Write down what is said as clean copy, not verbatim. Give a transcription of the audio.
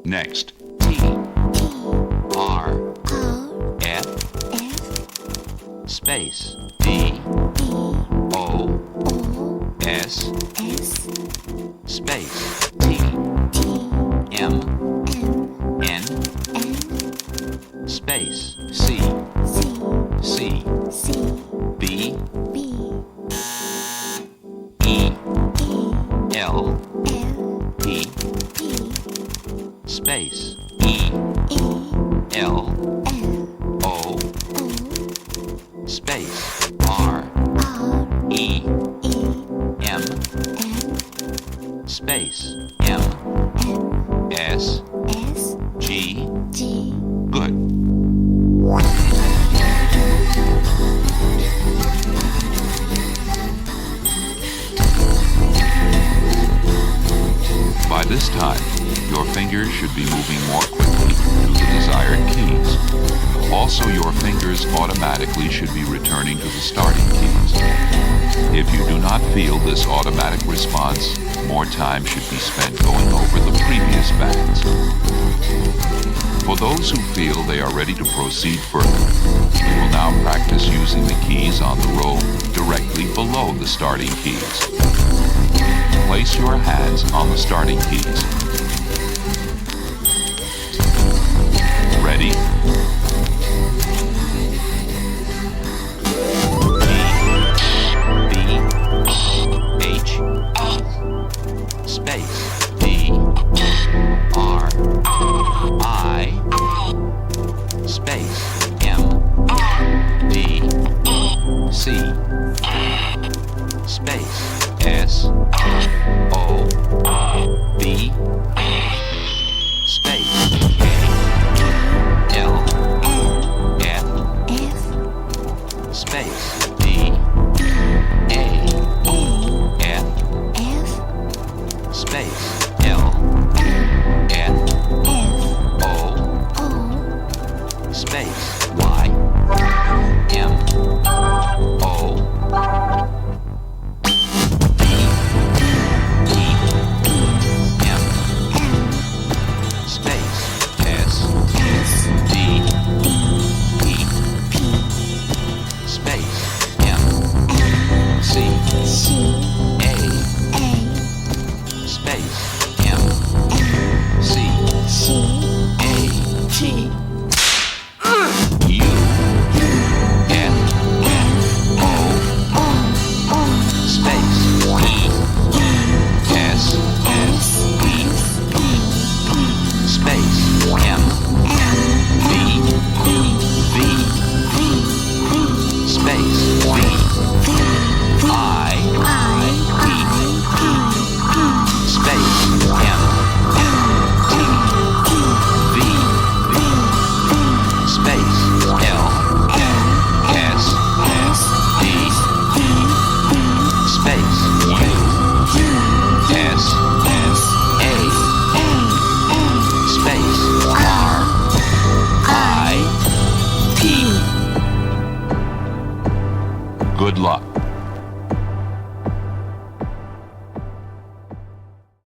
Next, T, R, F, space, D, O, S, space, T, M, N, space, C, C, B, E, L, P, space, E, L, O, space, R, E, M, space, M, S, G. Good. By this time, your fingers should be moving more quickly to the desired keys. Also, your fingers automatically should be returning to the starting keys. If you do not feel this automatic response, more time should be spent going over the previous bands. For those who feel they are ready to proceed further, we will now practice using the keys on the row directly below the starting keys. Place your hands on the starting keys. Ready? B, H, space, D, R, I, space, M, D, C, space, S, O, B, space, K, L, F, space, D, A, F, space, L, F, O, space, Y, M, O, space.